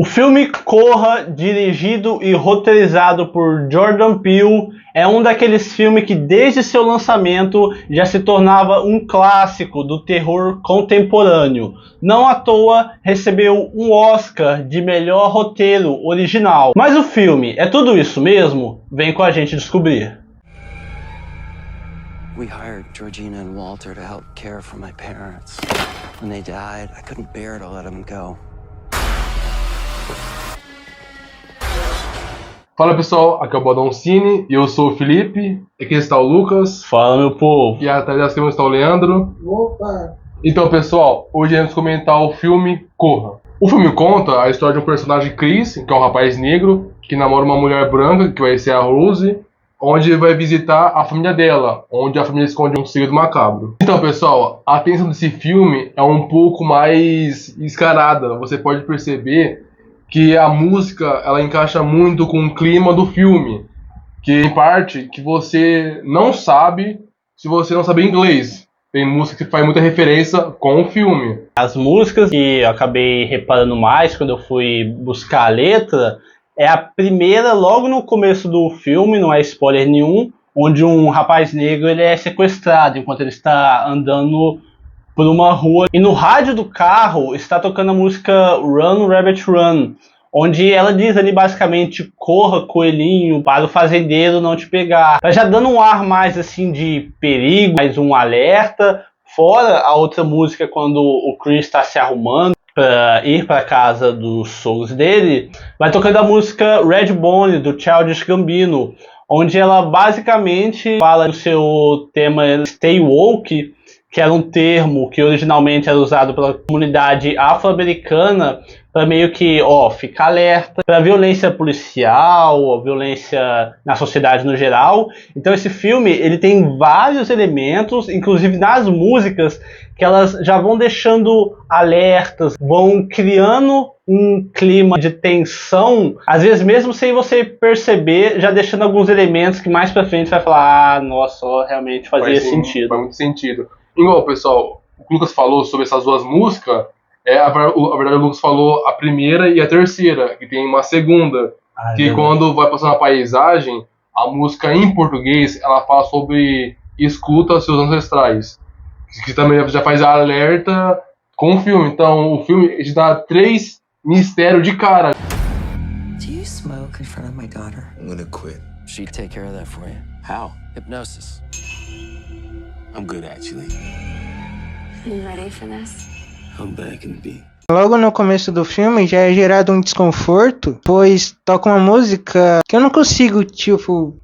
O filme Corra, dirigido e roteirizado por Jordan Peele, é um daqueles filmes que desde seu lançamento já se tornava um clássico do terror contemporâneo. Não à toa recebeu um Oscar de melhor roteiro original. Mas o filme é tudo isso mesmo? Vem com a gente descobrir. We hired Georgina and Walter to help care for my parents. When they died, I couldn't bear to let them go. Fala pessoal, aqui é o Bodoncini e eu sou o Felipe. Aqui está o Lucas. Fala, meu povo. E atrás das câmeras está o Leandro. Opa! Então pessoal, hoje vamos comentar o filme Corra. O filme conta a história de um personagem Chris, que é um rapaz negro, que namora uma mulher branca, que vai ser a Rose, onde ele vai visitar a família dela, onde a família esconde um segredo macabro. Então pessoal, a atenção desse filme é um pouco mais escarada. Você pode perceber que a música ela encaixa muito com o clima do filme, que em parte que você não sabe se você não sabe inglês. Tem música que faz muita referência com o filme. As músicas que eu acabei reparando mais quando eu fui buscar a letra é a primeira logo no começo do filme, não é spoiler nenhum, onde um rapaz negro ele é sequestrado enquanto ele está andando por uma rua, e no rádio do carro está tocando a música Run, Rabbit Run, onde ela diz ali basicamente: corra, coelhinho, para o fazendeiro não te pegar. Tá já dando um ar mais assim de perigo, mais um alerta. Fora a outra música, quando o Chris está se arrumando para ir para casa dos sogros dele, vai tocando a música Redbone, do Childish Gambino, onde ela basicamente fala do seu tema Stay Woke, que era um termo que originalmente era usado pela comunidade afro-americana para meio que, ficar alerta para violência policial, violência na sociedade no geral. Então esse filme, ele tem vários elementos, inclusive nas músicas, que elas já vão deixando alertas, vão criando um clima de tensão, às vezes mesmo sem você perceber, já deixando alguns elementos que mais pra frente vai falar: nossa, realmente fazia sentido. Faz muito sentido. Igual, pessoal, o que o Lucas falou sobre essas duas músicas, a verdade o Lucas falou a primeira e a terceira, que tem uma segunda, que quando vai passando a paisagem, a música em português, ela fala sobre escuta seus ancestrais, que também já faz alerta com o filme. Então, o filme te dá 3 mistérios de cara. Do you smoke in front of my daughter? I'm gonna quit. She'd take care of that for you. How? Hypnosis. I'm good, actually. You ready for this? I'm back in B. Logo no começo do filme já é gerado um desconforto, pois toca uma música que eu não consigo,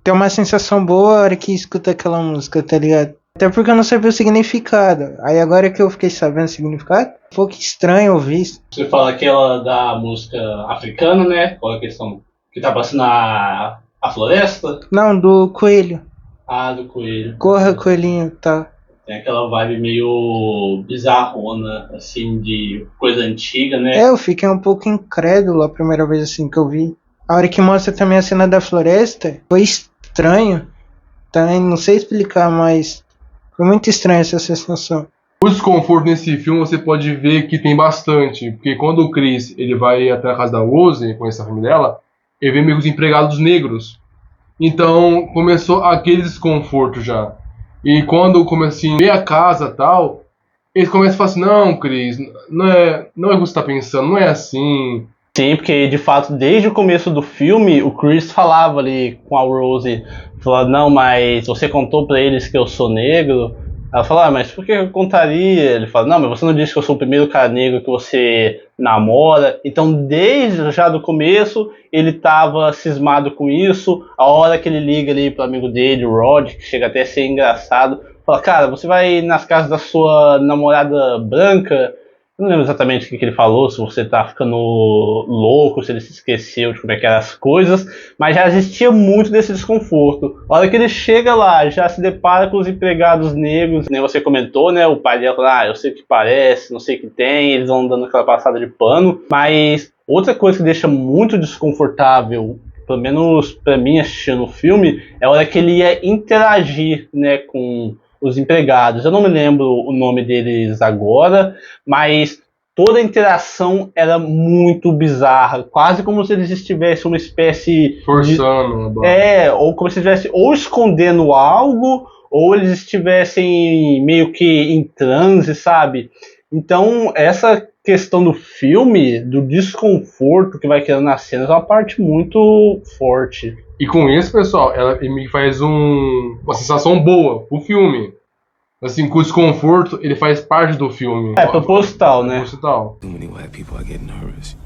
ter uma sensação boa a hora que escuta aquela música, tá ligado? Até porque eu não sabia o significado. Aí agora que eu fiquei sabendo o significado, um pouco estranho ouvir isso. Você fala aquela da música africana, né? Qual é a questão? Que tá passando a floresta? Não, do coelho. Ah, do coelho. Corra, coelhinho, tá. Tem aquela vibe meio bizarrona, assim, de coisa antiga, né? Eu fiquei um pouco incrédulo a primeira vez assim que eu vi. A hora que mostra também a cena da floresta, foi estranho. Também não sei explicar, mas foi muito estranha essa sensação. O desconforto nesse filme você pode ver que tem bastante, porque quando o Chris ele vai até a casa da Rose, conhecer a família dela, ele vê meio os empregados negros. Então começou aquele desconforto já. E quando começa a ver a casa e tal, eles começam a falar assim: não, Chris, não é o que você está pensando, não é assim. Sim, porque de fato desde o começo do filme o Chris falava ali com a Rose, falava: não, mas você contou pra eles que eu sou negro? Ela fala: mas por que eu contaria? Ele fala: não, mas você não disse que eu sou o primeiro cara negro que você namora. Então desde já do começo ele tava cismado com isso. A hora que ele liga ali pro amigo dele, o Rod, que chega até a ser engraçado, fala: cara, você vai nas casas da sua namorada branca? Eu não lembro exatamente o que ele falou, se você tá ficando louco, se ele se esqueceu de como é que eram as coisas, mas já existia muito desse desconforto. A hora que ele chega lá, já se depara com os empregados negros, nem você comentou, né? O pai dela fala: eu sei o que parece, não sei o que tem, eles vão dando aquela passada de pano. Mas outra coisa que deixa muito desconfortável, pelo menos pra mim assistindo o filme, é a hora que ele ia interagir, né, com os empregados. Eu não me lembro o nome deles agora, mas toda a interação era muito bizarra, quase como se eles estivessem uma espécie Forçando. ou como se estivessem ou escondendo algo, ou eles estivessem meio que em transe, sabe? Então, essa questão do filme, do desconforto que vai criando nas cenas, é uma parte muito forte. E com isso, pessoal, ela me faz uma sensação boa pro filme. Assim, com o desconforto, ele faz parte do filme. É proposital, né? Proposital. Too many white people, I get nervous.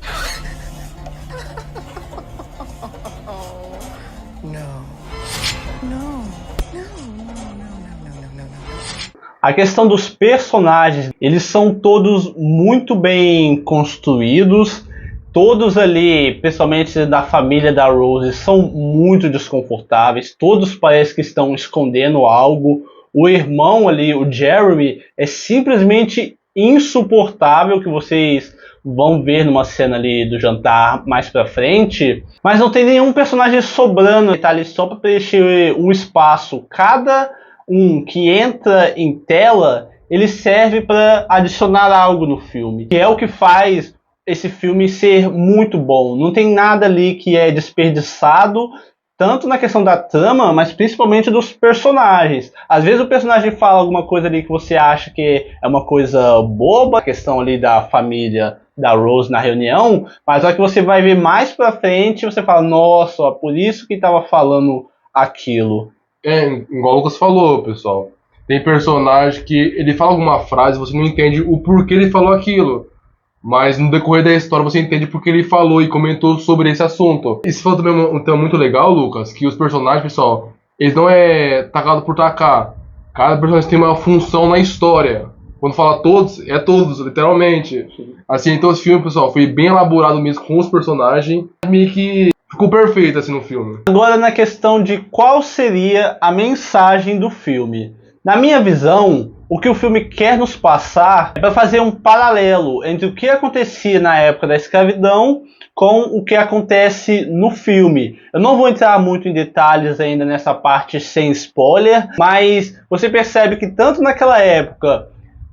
A questão dos personagens, eles são todos muito bem construídos. Todos ali, principalmente da família da Rose, são muito desconfortáveis. Todos parecem que estão escondendo algo. O irmão ali, o Jeremy, é simplesmente insuportável, que vocês vão ver numa cena ali do jantar mais pra frente. Mas não tem nenhum personagem sobrando, ele tá ali só pra preencher um espaço. Cada um que entra em tela, ele serve para adicionar algo no filme, que é o que faz esse filme ser muito bom. Não tem nada ali que é desperdiçado, tanto na questão da trama, mas principalmente dos personagens. Às vezes o personagem fala alguma coisa ali que você acha que é uma coisa boba, a questão ali da família da Rose na reunião, mas a hora que você vai ver mais pra frente, você fala, nossa, ó, por isso que tava falando aquilo. É, igual o Lucas falou, pessoal. Tem personagem que ele fala alguma frase, você não entende o porquê ele falou aquilo. Mas no decorrer da história você entende porque ele falou e comentou sobre esse assunto. Isso foi também um tema muito legal, Lucas, que os personagens, pessoal, eles não é tacado por tacar. Cada personagem tem uma função na história. Quando fala todos, é todos, literalmente. Assim, então esse filme, pessoal, foi bem elaborado mesmo com os personagens. Meio que ficou perfeito assim no filme. Agora na questão de qual seria a mensagem do filme. Na minha visão, o que o filme quer nos passar é para fazer um paralelo entre o que acontecia na época da escravidão com o que acontece no filme. Eu não vou entrar muito em detalhes ainda nessa parte sem spoiler, mas você percebe que tanto naquela época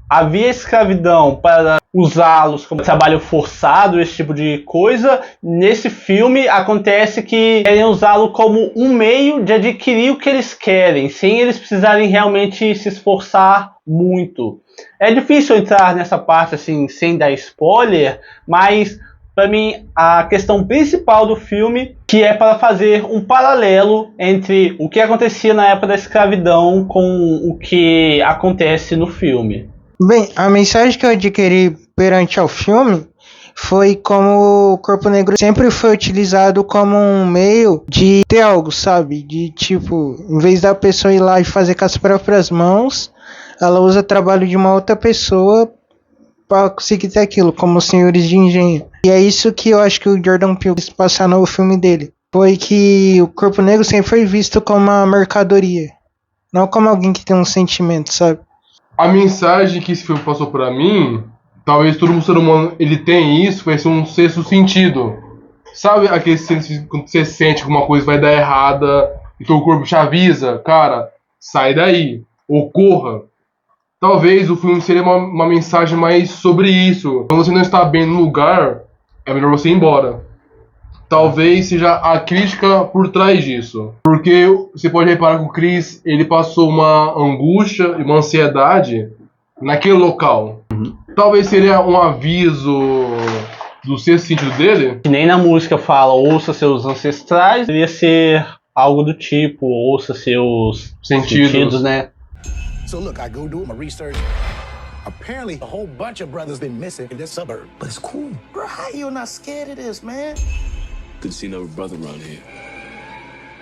havia escravidão para usá-los como trabalho forçado, esse tipo de coisa. Nesse filme acontece que querem usá-lo como um meio de adquirir o que eles querem, sem eles precisarem realmente se esforçar muito. É difícil entrar nessa parte assim sem dar spoiler, mas para mim a questão principal do filme que é para fazer um paralelo entre o que acontecia na época da escravidão com o que acontece no filme. Bem, a mensagem que eu adquiri perante ao filme foi como o corpo negro sempre foi utilizado como um meio de ter algo, sabe? De tipo, em vez da pessoa ir lá e fazer com as próprias mãos, ela usa o trabalho de uma outra pessoa para conseguir ter aquilo, como senhores de engenho. E é isso que eu acho que o Jordan Peele quis passar no filme dele. Foi que o corpo negro sempre foi visto como uma mercadoria, não como alguém que tem um sentimento, sabe? A mensagem que esse filme passou pra mim, talvez todo ser humano ele tem isso, vai ser um sexto sentido. Sabe aquele sentido quando você sente que uma coisa vai dar errada e teu corpo te avisa, cara, sai daí, ou corra. Talvez o filme seria uma mensagem mais sobre isso. Quando você não está bem no lugar, é melhor você ir embora. Talvez seja a crítica por trás disso. Porque você pode reparar que o Chris, ele passou uma angústia e uma ansiedade naquele local. Talvez seria um aviso do sexto sentido dele. Que nem na música fala, ouça seus ancestrais, deveria ser algo do tipo, ouça seus sentidos, né? So look, I go do my research. Apparently, a whole bunch of brothers been missing in this suburb. But it's cool. Bro, how you not scared of this, man? Couldn't see no brother around here.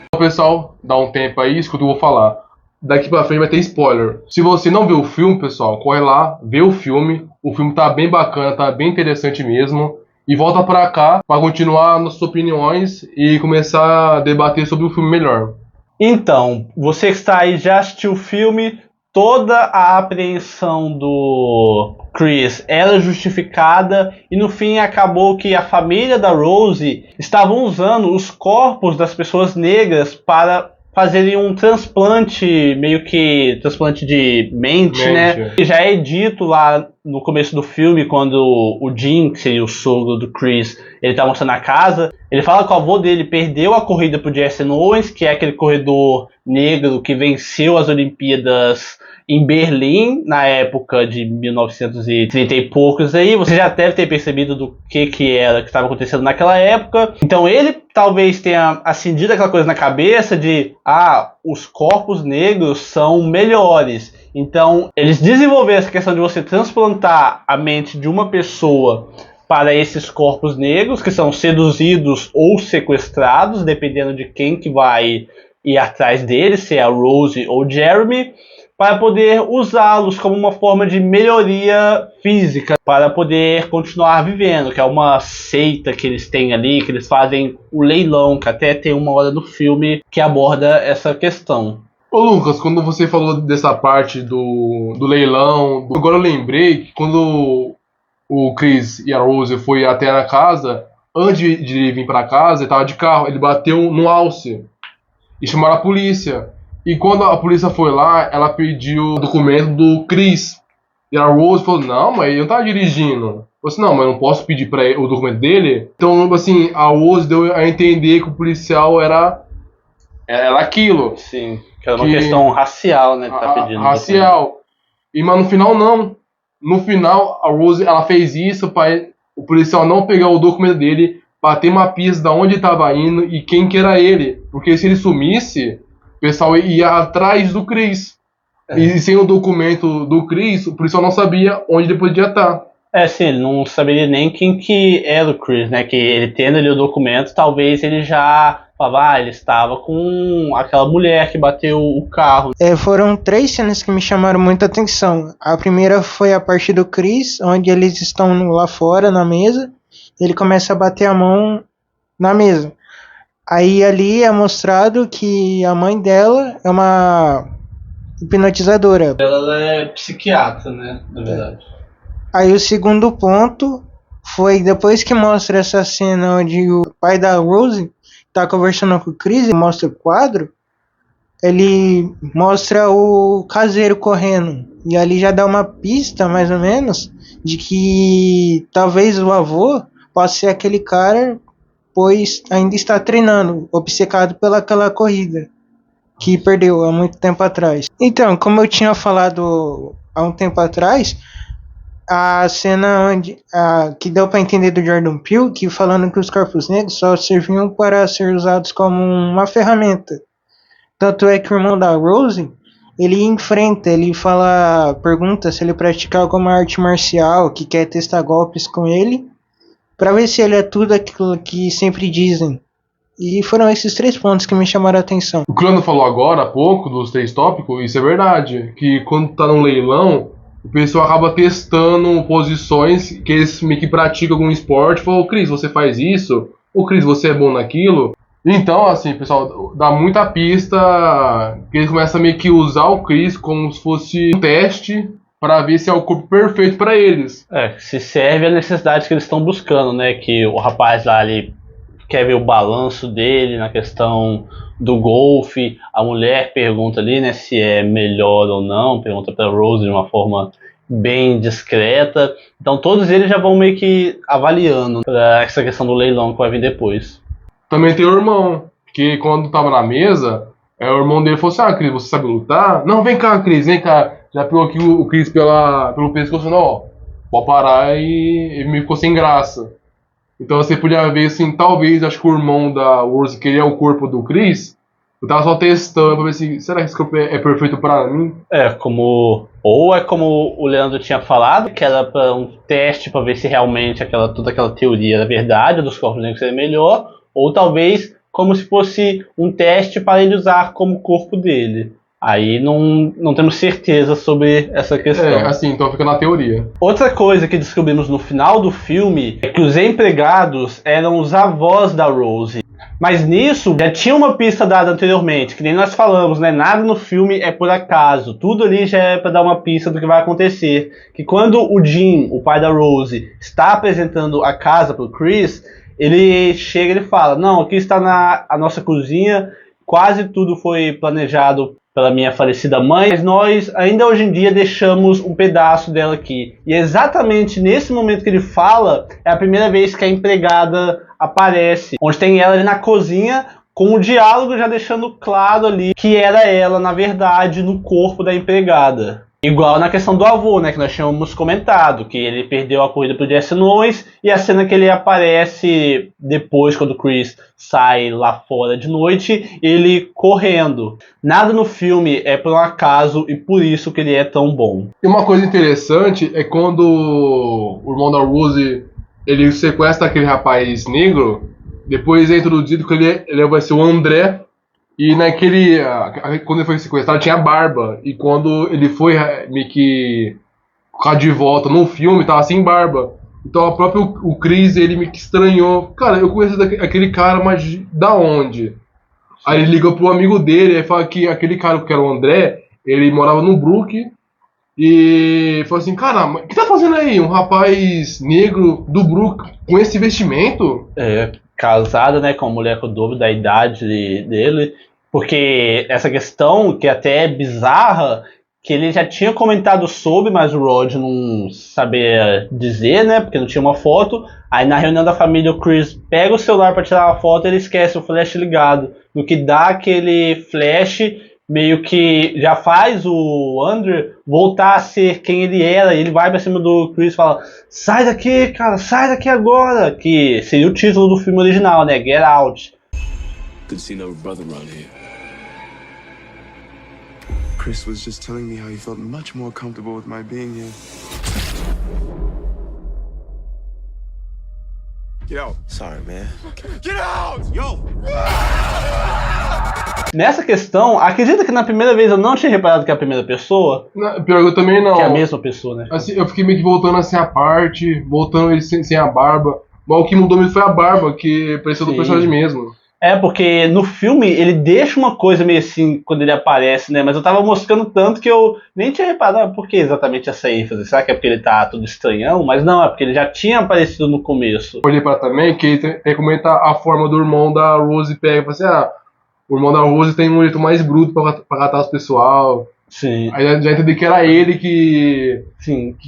Então, pessoal, dá um tempo aí, escuta o que eu vou falar. Daqui pra frente vai ter spoiler. Se você não viu o filme, pessoal, corre lá, vê o filme. O filme tá bem bacana, tá bem interessante mesmo. E volta pra cá pra continuar nossas opiniões e começar a debater sobre o filme melhor. Então, você que está aí já assistiu o filme, toda a apreensão do Chris era justificada e no fim acabou que a família da Rose estavam usando os corpos das pessoas negras para fazerem um transplante, meio que transplante de mente, né? E já é dito lá no começo do filme, quando o Jim, que seria o sogro do Chris, ele tá mostrando a casa, ele fala que o avô dele perdeu a corrida pro Jesse Owens, que é aquele corredor negro que venceu as Olimpíadas em Berlim, na época de 1930 e poucos aí. Você já deve ter percebido do que era que estava acontecendo naquela época. Então ele talvez tenha acendido aquela coisa na cabeça de os corpos negros são melhores. Então eles desenvolveram essa questão de você transplantar a mente de uma pessoa para esses corpos negros, que são seduzidos ou sequestrados, dependendo de quem que vai ir atrás deles, se é a Rose ou Jeremy, para poder usá-los como uma forma de melhoria física, para poder continuar vivendo, que é uma seita que eles têm ali, que eles fazem o leilão, que até tem uma hora no filme que aborda essa questão. Ô Lucas, quando você falou dessa parte do leilão, agora eu lembrei que quando o Chris e a Rose foi até a casa, antes de vir para casa, ele estava de carro, ele bateu no alce e chamaram a polícia. E quando a polícia foi lá, ela pediu o documento do Chris. E a Rose falou, não, mas ele não tá dirigindo. Eu falei assim, não, mas eu não posso pedir para o documento dele. Então, assim, a Rose deu a entender que o policial era aquilo. Sim, que era uma questão racial, né? Que tá pedindo racial. Mas no final, não. No final, a Rose, ela fez isso para o policial não pegar o documento dele, para ter uma pista de onde estava indo e quem que era ele. Porque se ele sumisse, o pessoal ia atrás do Chris. E sem o documento do Chris, o policial não sabia onde ele podia estar. Sim, ele não saberia nem quem que era o Chris, né? Que ele tendo ali o documento, talvez ele já falava, ele estava com aquela mulher que bateu o carro. Foram 3 cenas que me chamaram muita atenção. A primeira foi a parte do Chris, onde eles estão lá fora na mesa. Ele começa a bater a mão na mesa. Aí ali é mostrado que a mãe dela é uma hipnotizadora. Ela é psiquiatra, né? Na verdade. Aí o segundo ponto foi depois que mostra essa cena onde o pai da Rose tá conversando com o Chris e mostra o quadro, ele mostra o caseiro correndo. E ali já dá uma pista, mais ou menos, de que talvez o avô possa ser aquele cara, pois ainda está treinando, obcecado pelaquela corrida que perdeu há muito tempo atrás. Então, como eu tinha falado há um tempo atrás, a cena onde que deu para entender do Jordan Peele, que falando que os corpos negros só serviam para ser usados como uma ferramenta. Tanto é que o irmão da Rose, ele enfrenta, ele pergunta se ele pratica alguma arte marcial, que quer testar golpes com ele, para ver se ele é tudo aquilo que sempre dizem. E foram esses 3 pontos que me chamaram a atenção. O que o Leandro falou agora há pouco, dos 3 tópicos, isso é verdade. Que quando tá num leilão, o pessoal acaba testando posições que eles meio que praticam algum esporte. Falou, Chris, você faz isso? Ô Chris, você é bom naquilo? Então, assim, pessoal, dá muita pista que eles começam a meio que usar o Chris como se fosse um teste para ver se é o corpo perfeito para eles. Se serve a necessidade que eles estão buscando, né? Que o rapaz lá, ele quer ver o balanço dele na questão do golfe. A mulher pergunta ali, né, se é melhor ou não, pergunta para Rose de uma forma bem discreta. Então todos eles já vão meio que avaliando essa questão do leilão que vai vir depois. Também tem o irmão, que quando tava na mesa, o irmão dele falou assim, Cris, você sabe lutar? Não, vem cá, Cris, vem cá. Já pegou aqui o Chris pelo pescoço, não, pode parar, e ele me ficou sem graça. Então você podia ver assim, talvez, acho que o irmão da Rose queria o corpo do Chris, eu tava só testando pra ver se, será que esse corpo é perfeito pra mim? Como o Leandro tinha falado, que era pra um teste pra ver se realmente toda aquela teoria era verdade, dos corpos negros seria melhor, ou talvez como se fosse um teste para ele usar como corpo dele. Aí não temos certeza sobre essa questão. Assim, então fica na teoria. Outra coisa que descobrimos no final do filme é que os empregados eram os avós da Rose. Mas nisso já tinha uma pista dada anteriormente, que nem nós falamos, né? Nada no filme é por acaso. Tudo ali já é para dar uma pista do que vai acontecer. Que quando o Jim, o pai da Rose, está apresentando a casa pro Chris, ele chega e fala, não, aqui está a nossa cozinha, quase tudo foi planejado pela minha falecida mãe, mas nós ainda hoje em dia deixamos um pedaço dela aqui. E exatamente nesse momento que ele fala, é a primeira vez que a empregada aparece, onde tem ela ali na cozinha, com o diálogo já deixando claro ali que era ela, na verdade, no corpo da empregada. Igual na questão do avô, né, que nós tínhamos comentado, que ele perdeu a corrida pro Jesse Owens, e a cena que ele aparece depois, quando o Chris sai lá fora de noite, ele correndo. Nada no filme é por um acaso, e por isso que ele é tão bom. E uma coisa interessante é quando o irmão da Rose, ele sequestra aquele rapaz negro, depois é introduzido que ele vai ser o André. E naquele. Quando ele foi sequestrado, tinha barba. E quando ele foi meio que ficar de volta no filme, tava sem barba. Então o próprio Chris, ele meio que estranhou. Cara, eu conheço aquele cara, mas da onde? Aí ele liga pro amigo dele e fala que aquele cara que era o André, ele morava no Brook. E falou assim: caramba, o que tá fazendo aí? Um rapaz negro do Brook com esse vestimento? Casada, né, com uma mulher com o dobro da idade dele, porque essa questão, que até é bizarra, que ele já tinha comentado sobre, mas o Rod não sabia dizer, né, porque não tinha uma foto. Aí na reunião da família o Chris pega o celular para tirar uma foto e ele esquece o flash ligado, no que dá aquele flash meio que já faz o Andrew voltar a ser quem ele era. Ele vai pra cima do Chris e fala: sai daqui, cara, sai daqui agora, que seria o título do filme original, né, Get Out. Good to see no brother around here. Chris was just telling me how he felt much more comfortable with my being here. Get out. Sorry, man. Get out! Yo! Nessa questão, acredita que na primeira vez eu não tinha reparado que é a primeira pessoa? Pior que eu também não. Que é a mesma pessoa, né? Assim, eu fiquei meio que voltando assim a parte, voltando ele sem a barba. Mas o que mudou mesmo foi a barba, que pareceu do personagem mesmo. Porque no filme ele deixa uma coisa meio assim quando ele aparece, né? Mas eu tava moscando tanto que eu nem tinha reparado por que exatamente essa ênfase. Será que é porque ele tá todo estranhão? Mas não, é porque ele já tinha aparecido no começo. Olhei pra também que ele comenta a forma do irmão da Rose pega e fala assim: o irmão da Rose tem um jeito mais bruto pra catar os pessoal. Sim. Aí já entendi que era ele que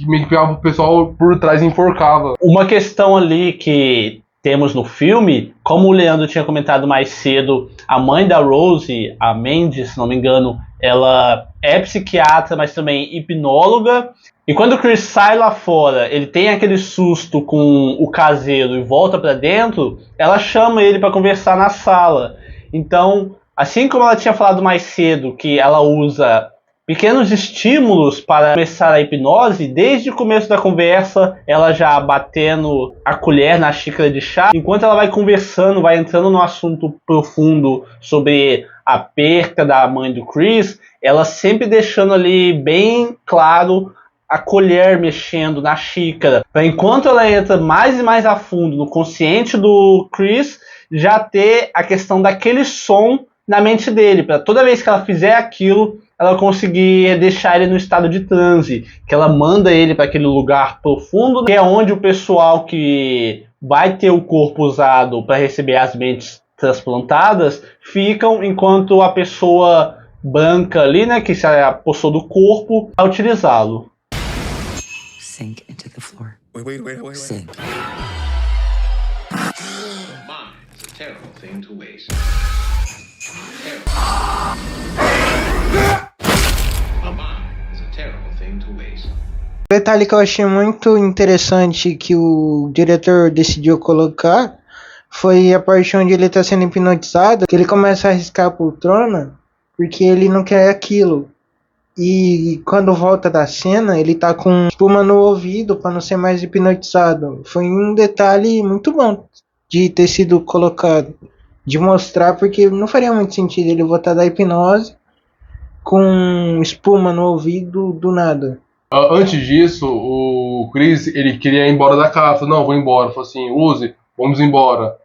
meio que pegava o pessoal por trás e enforcava. Uma questão ali que temos no filme, como o Leandro tinha comentado mais cedo, a mãe da Rose, a Mandy, se não me engano, ela é psiquiatra, mas também hipnóloga. E quando o Chris sai lá fora, ele tem aquele susto com o caseiro e volta pra dentro, ela chama ele pra conversar na sala. Então, assim como ela tinha falado mais cedo, que ela usa pequenos estímulos para começar a hipnose, desde o começo da conversa, ela já batendo a colher na xícara de chá, enquanto ela vai conversando, vai entrando no assunto profundo sobre a perca da mãe do Chris, ela sempre deixando ali bem claro a colher mexendo na xícara, para enquanto ela entra mais e mais a fundo no consciente do Chris, já ter a questão daquele som na mente dele, para toda vez que ela fizer aquilo, ela conseguir deixar ele no estado de transe, que ela manda ele para aquele lugar profundo, que é onde o pessoal que vai ter o corpo usado para receber as mentes transplantadas ficam, enquanto a pessoa branca ali, né, que se apossou do corpo, vai utilizá-lo. Sink into the floor. Wait. Sink. Mine is a terrible thing to waste. O detalhe que eu achei muito interessante que o diretor decidiu colocar foi a parte onde ele está sendo hipnotizado, que ele começa a arriscar a poltrona porque ele não quer aquilo. E quando volta da cena, ele tá com espuma no ouvido para não ser mais hipnotizado. Foi um detalhe muito bom de ter sido colocado, de mostrar, porque não faria muito sentido ele voltar da hipnose com espuma no ouvido do nada. Antes disso, o Chris, ele queria ir embora da casa. Falou: não, vou embora. Falou assim: Rose, vamos embora.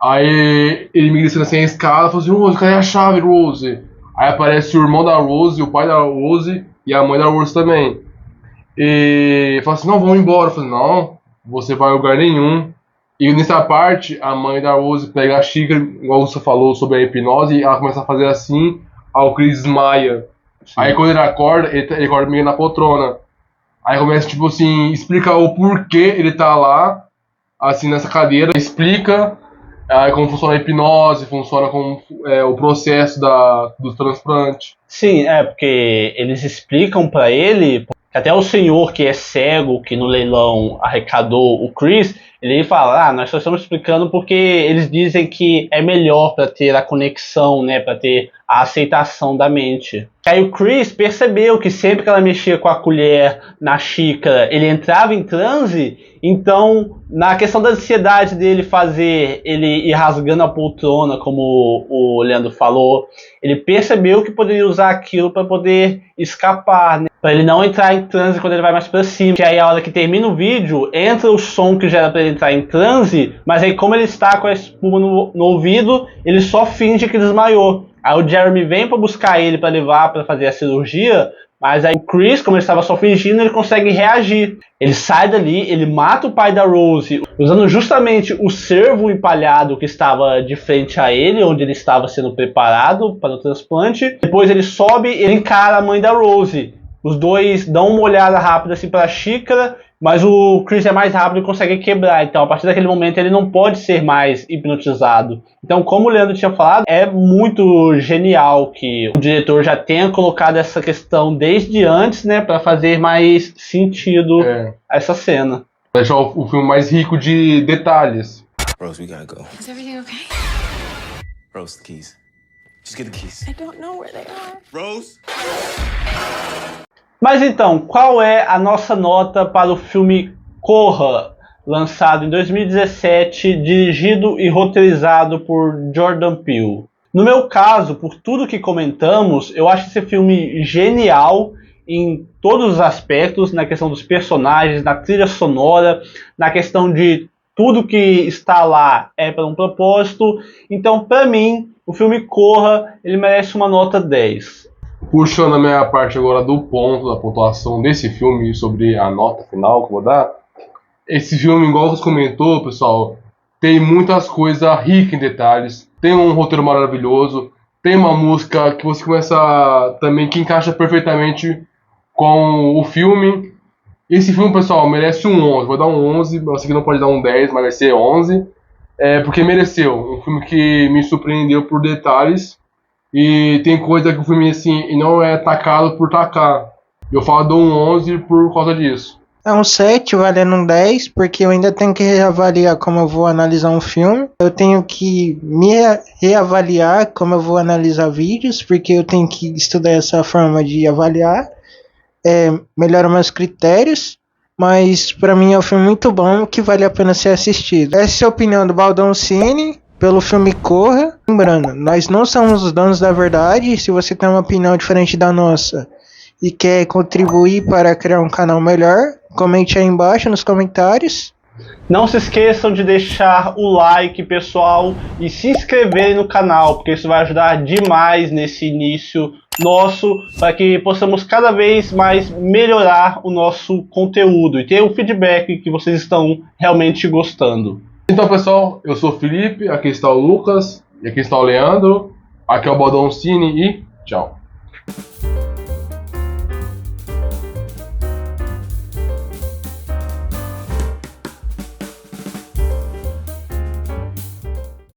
Aí ele me disse assim a escada, falou assim: Rose, cadê a chave, Rose? Aí aparece o irmão da Rose, o pai da Rose e a mãe da Rose também. E fala assim: não, vamos embora. Eu falei: não, você vai a lugar nenhum. E nessa parte, a mãe da Rose pega a xícara, igual você falou sobre a hipnose, e ela começa a fazer assim. Aí o Chris desmaia. Aí quando ele acorda meio na poltrona. Aí começa, tipo assim, explica o porquê ele tá lá, assim, nessa cadeira. Explica como funciona a hipnose, funciona como o processo do transplante. Sim, porque eles explicam pra ele, que até o senhor que é cego, que no leilão arrecadou o Chris, ele fala, nós só estamos explicando porque eles dizem que é melhor para ter a conexão, né, para ter a aceitação da mente. Aí o Chris percebeu que sempre que ela mexia com a colher na xícara, ele entrava em transe, então na questão da ansiedade dele fazer ele ir rasgando a poltrona, como o Leandro falou, ele percebeu que poderia usar aquilo para poder escapar, né? Pra ele não entrar em transe quando ele vai mais pra cima. Que aí a hora que termina o vídeo, entra o som que já era pra ele entrar em transe, mas aí como ele está com a espuma no ouvido, ele só finge que desmaiou. Aí o Jeremy vem pra buscar ele pra levar pra fazer a cirurgia, mas aí o Chris, como ele estava só fingindo, ele consegue reagir. Ele sai dali, ele mata o pai da Rose, usando justamente o cervo empalhado que estava de frente a ele, onde ele estava sendo preparado para o transplante. Depois ele sobe e ele encara a mãe da Rose. Os dois dão uma olhada rápida assim para a xícara, mas o Chris é mais rápido e consegue quebrar. Então, a partir daquele momento, ele não pode ser mais hipnotizado. Então, como o Leandro tinha falado, é muito genial que o diretor já tenha colocado essa questão desde antes, né, para fazer mais sentido essa cena. Deixar o filme mais rico de detalhes. Rose, we gotta go. Is everything okay? Rose, the keys. Just get the keys. I don't know where they are. Rose? Mas então, qual é a nossa nota para o filme Corra, lançado em 2017, dirigido e roteirizado por Jordan Peele? No meu caso, por tudo que comentamos, eu acho esse filme genial em todos os aspectos, na questão dos personagens, na trilha sonora, na questão de tudo que está lá é para um propósito. Então, para mim, o filme Corra, ele merece uma nota 10. Puxando a minha parte agora do ponto, da pontuação desse filme, sobre a nota final que eu vou dar. Esse filme, igual você comentou, pessoal, tem muitas coisas ricas em detalhes. Tem um roteiro maravilhoso. Tem uma música que você começa também, que encaixa perfeitamente com o filme. Esse filme, pessoal, merece um 11. Vou dar um 11, eu sei que não pode dar um 10, mas vai ser 11. Porque mereceu. Um filme que me surpreendeu por detalhes. E tem coisa que o filme, assim, não é tacado por tacar. Eu falo de um 11 por causa disso. É um 7 valendo um 10, porque eu ainda tenho que reavaliar como eu vou analisar um filme. Eu tenho que me reavaliar como eu vou analisar vídeos, porque eu tenho que estudar essa forma de avaliar. Melhorar meus critérios, mas pra mim é um filme muito bom que vale a pena ser assistido. Essa é a opinião do Baldão Cine pelo filme Corra. Lembrando, nós não somos os donos da verdade. Se você tem uma opinião diferente da nossa e quer contribuir para criar um canal melhor, comente aí embaixo nos comentários. Não se esqueçam de deixar o like, pessoal, e se inscreverem no canal, porque isso vai ajudar demais nesse início nosso, para que possamos cada vez mais melhorar o nosso conteúdo e ter o feedback que vocês estão realmente gostando. Então, pessoal, eu sou o Felipe, aqui está o Lucas, e aqui está o Leandro, aqui é o Baldão Cine e tchau.